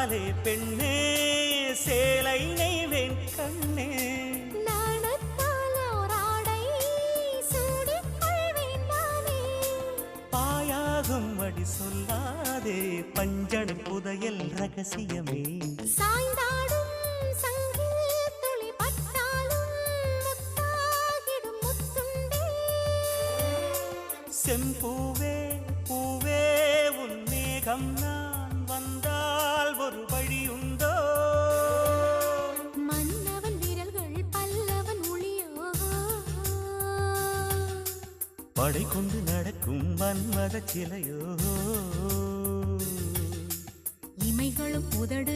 கண்ணாலே பெண்ணே சேலை நெய்வேன் கண்ணே பாயாகும் அடி சொல்லாதே பஞ்சணம் புதையல் ரகசியமே சாய்ந்தாடும் சங்கில் துளி பட்டாலும் முத்தாகிடும் முத்துண்டே செம்பூவே பூவே உன் மேகம் நான் வந்தால் ஒரு வழியுண்டோ மன்னவன் விரல்கள் பல்லவன் ஒளியோ படை கொண்டு நடக்கும் மன்மத சிலையோ இமைகளும் உதடு